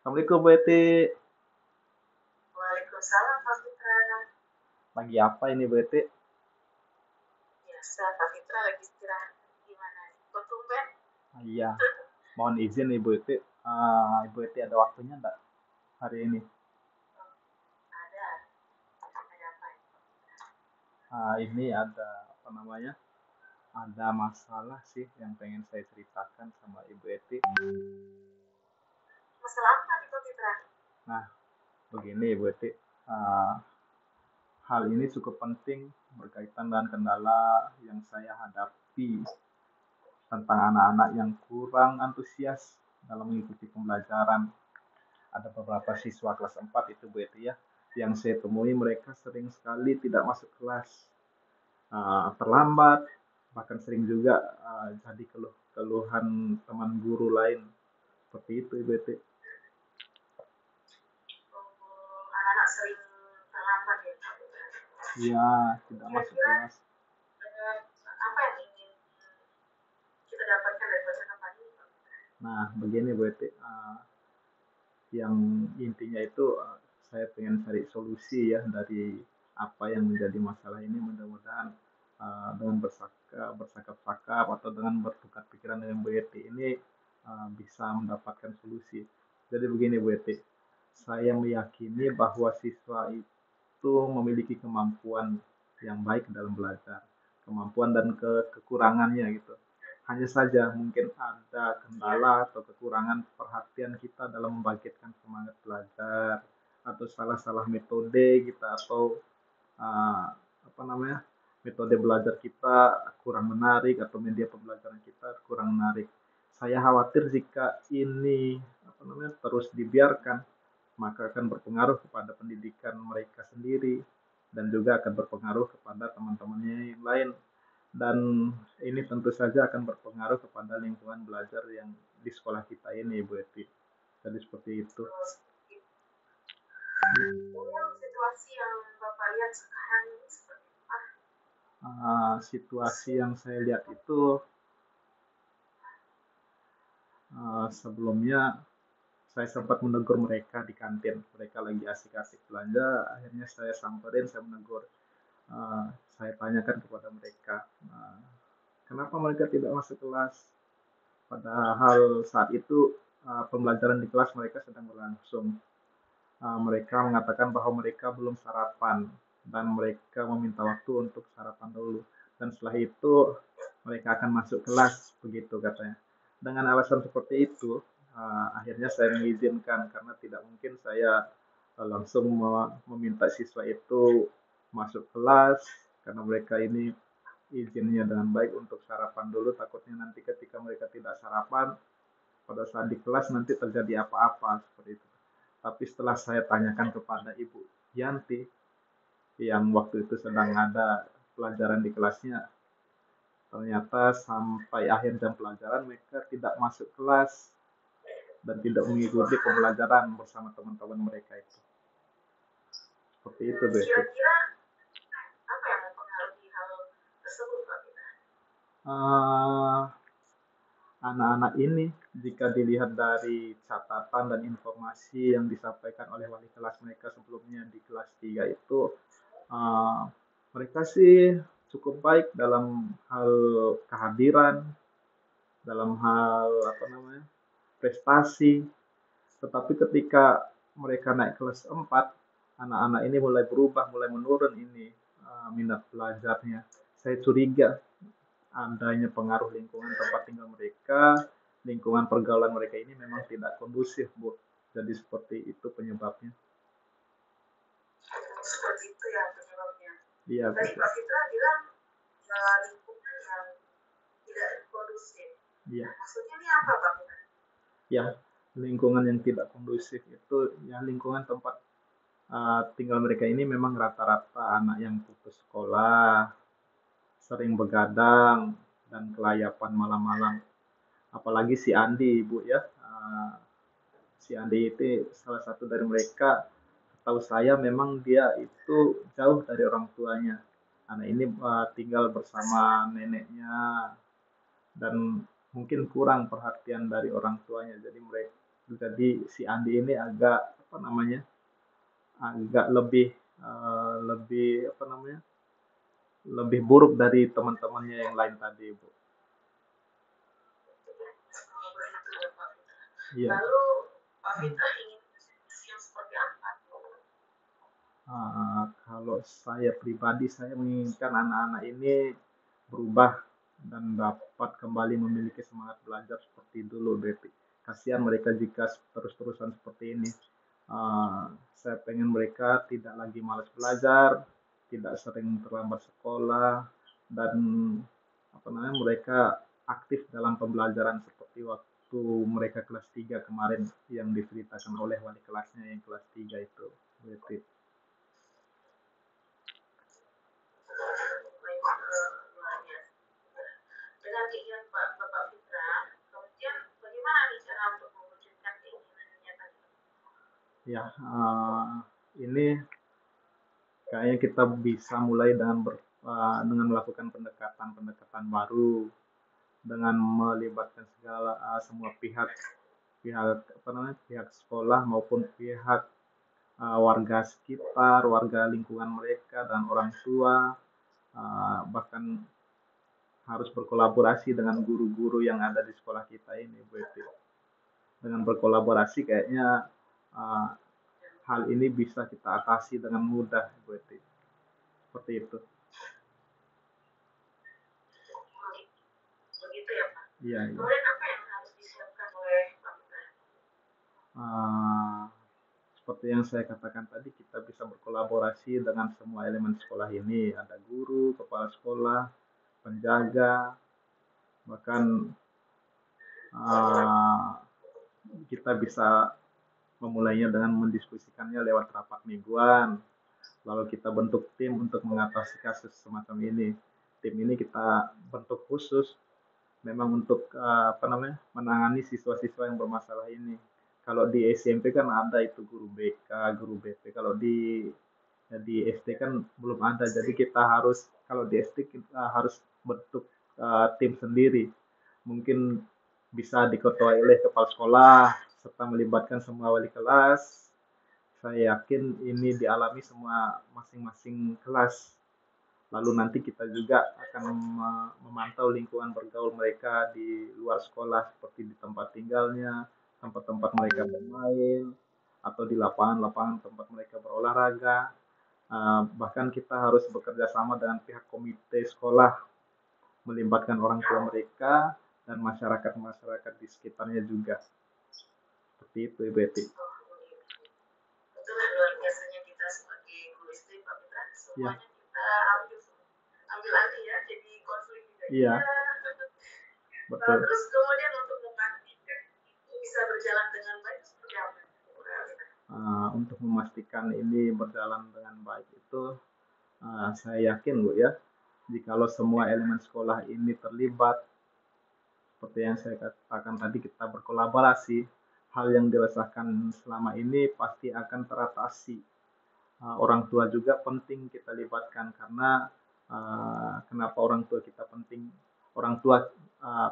Assalamualaikum Bu Eti. Waalaikumsalam Pak Fitra. Lagi apa ini Bu Eti? Biasa Pak Fitra lagi istirahat. Gimana? Kok tumben? Ah, iya, mohon izin nih Bu Eti. Ibu Eti ada waktunya enggak hari ini? Ada. Ada apa? Ini ada apa namanya? Ada masalah sih yang pengen saya ceritakan sama Ibu Eti. Masalah apa nih Pak Fitra? Nah, begini Ibu Eti. Ah, Hal ini cukup penting berkaitan dengan kendala yang saya hadapi tentang anak-anak yang kurang antusias dalam mengikuti pembelajaran. Ada beberapa siswa kelas 4 itu Bu Eti ya, yang saya temui mereka sering sekali tidak masuk kelas, terlambat, bahkan sering juga jadi keluhan teman guru lain. Seperti itu Ibu Eti. Oh, anak-anak sering terlambat ya Pak Fitra. Iya, tidak masuk Kira-kira kelas. apa yang ingin kita dapatkan dari percakapan ini Pak Fitra? Nah, begini Bu Eti, yang intinya itu saya pengen cari solusi ya dari apa yang menjadi masalah ini. Mudah-mudahan dengan bercakap-cakap atau dengan bertukar pikiran dengan Bu Eti ini bisa mendapatkan solusi. Jadi begini Bu Eti, saya meyakini bahwa siswa itu memiliki kemampuan yang baik dalam belajar, kemampuan dan kekurangannya gitu. Hanya saja mungkin ada kendala atau kekurangan perhatian kita dalam membangkitkan semangat belajar, atau salah-salah metode kita, atau uh, apa namanya, metode belajar kita kurang menarik, atau media pembelajaran kita kurang menarik. Saya khawatir jika ini apa namanya terus dibiarkan, maka akan berpengaruh kepada pendidikan mereka sendiri dan juga akan berpengaruh kepada teman-temannya yang lain. Dan ini tentu saja akan berpengaruh kepada lingkungan belajar yang di sekolah kita ini, Bu Eti. Jadi seperti itu. Terus, kemudian situasi yang Bapak lihat sekarang ini seperti apa? Situasi yang saya lihat itu sebelumnya saya sempat menegur mereka di kantin. Mereka lagi asik-asik belanja, akhirnya saya samperin, saya menegur. Uh, saya tanyakan kepada mereka, kenapa mereka tidak masuk kelas? Padahal saat itu pembelajaran di kelas mereka sedang berlangsung. Mereka mengatakan bahwa mereka belum sarapan dan mereka meminta waktu untuk sarapan dulu. Dan setelah itu mereka akan masuk kelas, begitu katanya. Dengan alasan seperti itu, akhirnya saya mengizinkan karena tidak mungkin saya langsung meminta siswa itu masuk kelas karena mereka ini izinnya dengan baik untuk sarapan dulu. Takutnya nanti ketika mereka tidak sarapan, pada saat di kelas nanti terjadi apa-apa seperti itu. Tapi setelah saya tanyakan kepada Ibu Yanti yang waktu itu sedang ada pelajaran di kelasnya, ternyata sampai akhir jam pelajaran mereka tidak masuk kelas dan tidak mengikuti pembelajaran bersama teman-teman mereka itu. Seperti itu, Besti. Kira-kira apa yang mempengaruhi hal tersebut Pak Fitra? Uh, Anak-anak ini jika dilihat dari catatan dan informasi yang disampaikan oleh wali kelas mereka sebelumnya di kelas 3 itu, uh, mereka sih cukup baik dalam hal kehadiran, dalam hal apa namanya prestasi. Tetapi ketika mereka naik kelas 4, anak-anak ini mulai berubah, mulai menurun ini minat belajarnya. Saya curiga adanya pengaruh lingkungan tempat tinggal mereka, lingkungan pergaulan mereka ini memang tidak kondusif, Bu. Jadi seperti itu penyebabnya. Seperti itu ya penyebabnya. Iya, Tadi betul. Pak Fitra bilang lingkungan yang tidak kondusif. Iya. Nah, maksudnya ini apa Pak Fitra? Ya, lingkungan yang tidak kondusif itu ya lingkungan tempat tinggal mereka ini memang rata-rata anak yang putus sekolah, sering begadang, dan kelayapan malam-malam. Apalagi si Andi, Ibu ya. Si Andi itu salah satu dari mereka. Tahu saya memang dia itu jauh dari orang tuanya. Anak ini tinggal bersama neneknya dan mungkin kurang perhatian dari orang tuanya. Jadi mereka Jadi si Andi ini agak apa namanya, agak lebih lebih apa namanya, lebih buruk dari teman-temannya yang lain tadi, Bu. begitu ya Pak Fitra. Iya. Lalu Pak Fitra ingin yang seperti apa? Kalau saya pribadi, saya menginginkan anak-anak ini berubah dan dapat kembali memiliki semangat belajar seperti dulu, Betty. Kasihan mereka jika terus-terusan seperti ini. Saya pengen mereka tidak lagi malas belajar, tidak sering terlambat sekolah, dan apa namanya, mereka aktif dalam pembelajaran seperti waktu mereka kelas 3 kemarin yang diceritakan oleh wali kelasnya yang kelas 3 itu, Betty. Luar biasa. Dengan keinginan Bapak Fitra, kemudian bagaimana nih cara untuk mewujudkan keinginannya tadi? Ya, ini kayaknya kita bisa mulai dengan melakukan pendekatan-pendekatan baru dengan melibatkan semua pihak pihak apa namanya, pihak sekolah maupun pihak warga sekitar, warga lingkungan mereka dan orang tua, bahkan harus berkolaborasi dengan guru-guru yang ada di sekolah kita ini, Bu Eti. Dengan berkolaborasi kayaknya uh, hal ini bisa kita atasi dengan mudah, Bu Eti. Seperti itu. Begitu ya Pak. Iya, iya. Kemudian apa yang harus disiapkan oleh Pak Fitra? Uh, Seperti yang saya katakan tadi, kita bisa berkolaborasi dengan semua elemen sekolah ini. Ada guru, kepala sekolah, penjaga, bahkan uh, kita bisa memulainya dengan mendiskusikannya lewat rapat mingguan. Lalu kita bentuk tim untuk mengatasi kasus semacam ini. Tim ini kita bentuk khusus memang untuk apa namanya, menangani siswa-siswa yang bermasalah ini. Kalau di SMP kan ada itu guru BK, guru BP. Kalau di SD kan belum ada. Jadi kita harus, kalau di SD kita harus bentuk tim sendiri. Mungkin bisa diketuai oleh kepala sekolah serta melibatkan semua wali kelas. Saya yakin ini dialami semua masing-masing kelas. Lalu nanti kita juga akan memantau lingkungan bergaul mereka di luar sekolah seperti di tempat tinggalnya, tempat-tempat mereka bermain, atau di lapangan-lapangan tempat mereka berolahraga. Bahkan kita harus bekerja sama dengan pihak komite sekolah, melibatkan orang tua mereka dan masyarakat-masyarakat di sekitarnya juga. Seperti itu, Betty. Itulah luar biasanya kita sebagai guru SD Pak Fitra, Ya, semuanya kita ambil alih ya, jadi konflik juga. iya, betul. Terus kemudian untuk memastikan itu bisa berjalan dengan baik seperti apa? Untuk memastikan ini berjalan dengan baik itu, saya yakin, Bu, ya, jikalau semua elemen sekolah ini terlibat, seperti yang saya katakan tadi, kita berkolaborasi, hal yang dirasakan selama ini pasti akan teratasi. Orang tua juga penting kita libatkan, karena kenapa orang tua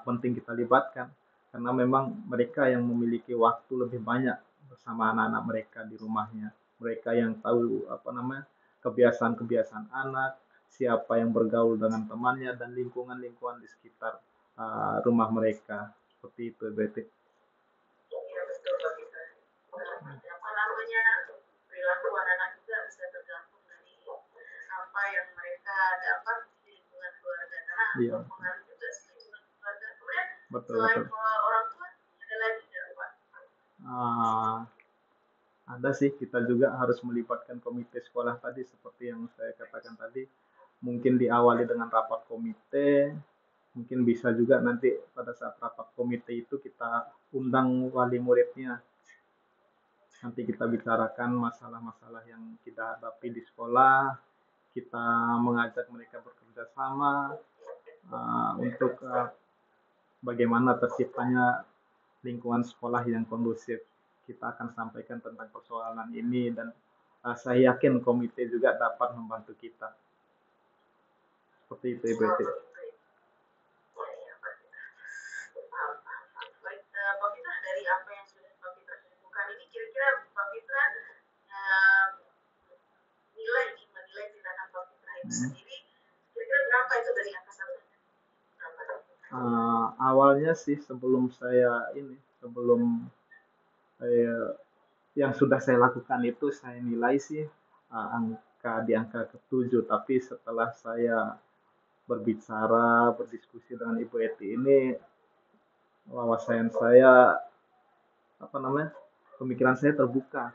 penting kita libatkan, karena memang mereka yang memiliki waktu lebih banyak bersama anak-anak mereka di rumahnya. Mereka yang tahu apa namanya, kebiasaan-kebiasaan anak, siapa yang bergaul dengan temannya dan lingkungan-lingkungan di sekitar rumah mereka. Seperti itu, Betty. Ya betul Pak Fitra. Apa namanya, perilaku anak-anak juga bisa tergantung dari apa yang mereka dapat di lingkungan keluarga, karena Iya, mempengaruhi juga sih lingkungan keluarga. Kemudian betul, selain betul. orang tua ada lagi nggak Pak? Ah, ada sih, kita juga harus melibatkan komite sekolah tadi seperti yang saya katakan tadi. Mungkin diawali dengan rapat komite, mungkin bisa juga nanti pada saat rapat komite itu kita undang wali muridnya. Nanti kita bicarakan masalah-masalah yang kita hadapi di sekolah, kita mengajak mereka bekerja sama untuk bagaimana terciptanya lingkungan sekolah yang kondusif. Kita akan sampaikan tentang persoalan ini dan saya yakin komite juga dapat membantu kita. Seperti itu, Ibu Eti. Baik, Pak Fitra, dari apa yang sudah Pak Fitra Hmm. sendiri kira-kira berapa itu dari angka satu berapa? Awalnya sih sebelum saya yang sudah saya lakukan itu saya nilai sih angka ke-7, tapi setelah saya berdiskusi dengan Ibu Eti ini, wawasan saya, apa namanya, pemikiran saya terbuka,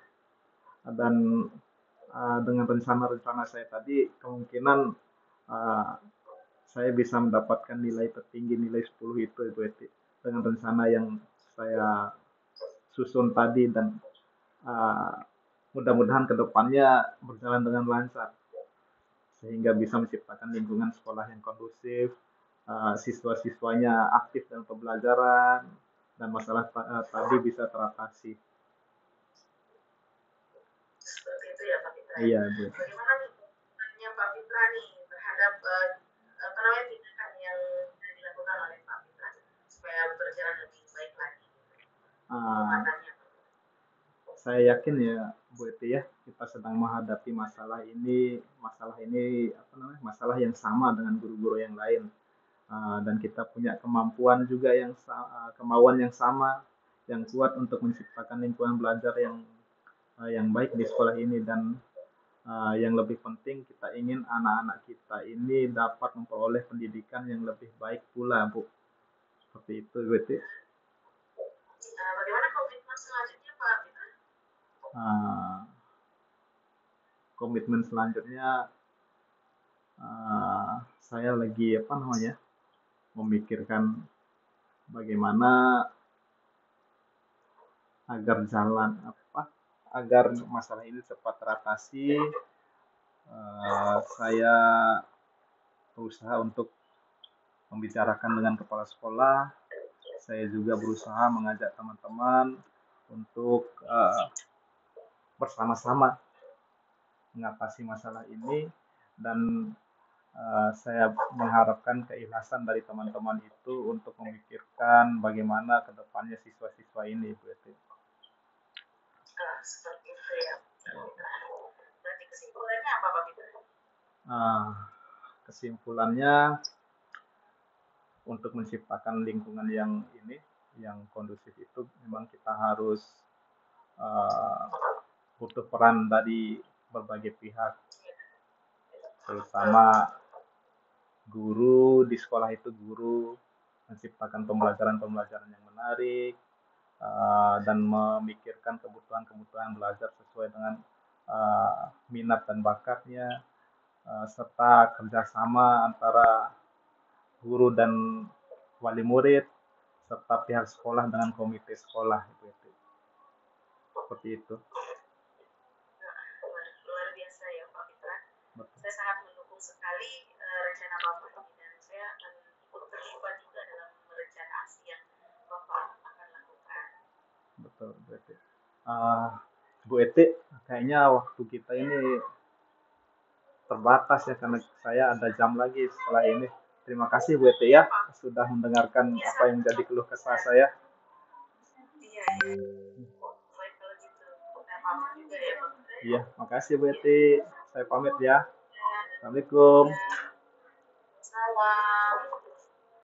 dan dengan rencana-rencana saya tadi kemungkinan uh, saya bisa mendapatkan nilai tertinggi, nilai 10 itu Ibu Eti, dengan rencana yang saya susun tadi, dan uh, mudah-mudahan kedepannya berjalan dengan lancar sehingga bisa menciptakan lingkungan sekolah yang kondusif, siswa-siswanya aktif dalam pembelajaran, dan masalah tadi bisa teratasi. Seperti itu ya Pak Fitra. Iya, Bu. Bagaimana nih pandangannya Pak Fitra nih terhadap apa namanya tindakan yang dilakukan oleh Pak Fitra supaya berjalan lebih baik lagi? Uh, saya yakin ya Bu Eti ya, kita sedang menghadapi masalah ini apa namanya, masalah yang sama dengan guru-guru yang lain. Dan kita punya kemauan yang sama, yang kuat untuk menciptakan lingkungan belajar yang baik di sekolah ini, dan yang lebih penting kita ingin anak-anak kita ini dapat memperoleh pendidikan yang lebih baik pula, Bu. Seperti itu, Bu Eti. Bagaimana komitmen selanjutnya Pak Fitra? Komitmen selanjutnya, saya lagi memikirkan bagaimana agar masalah ini cepat teratasi. Saya berusaha untuk membicarakan dengan kepala sekolah. Saya juga berusaha mengajak teman-teman untuk bersama-sama mengatasi masalah ini, dan saya mengharapkan keikhlasan dari teman-teman itu untuk memikirkan bagaimana kedepannya siswa-siswa ini, Bu Eti. Seperti itu ya. Berarti kesimpulannya apa Pak Fitra? Kesimpulannya, untuk menciptakan lingkungan yang kondusif itu memang kita harus butuh peran dari berbagai pihak, terutama guru di sekolah itu, guru menciptakan pembelajaran yang menarik, dan memikirkan kebutuhan belajar sesuai dengan minat dan bakatnya, serta kerjasama antara guru dan wali murid, serta pihak sekolah dengan komite sekolah. Seperti itu. Luar biasa ya Pak Fitra. Betul. Saya sangat mendukung sekali rencana Bapak ini, dan saya akan ikut terlibat juga dalam rencana aksi yang Bapak akan lakukan. Betul, Bu Eti. Bu Eti, kayaknya waktu kita ini terbatas ya, karena saya ada jam lagi setelah ini. Terima kasih Bu Eti ya, sudah mendengarkan apa yang jadi keluh kesah saya. Iya. Baik kalau gitu. Saya pamit juga ya Pak. Iya, makasih Bu Eti. Saya pamit ya. Assalamualaikum. Salam.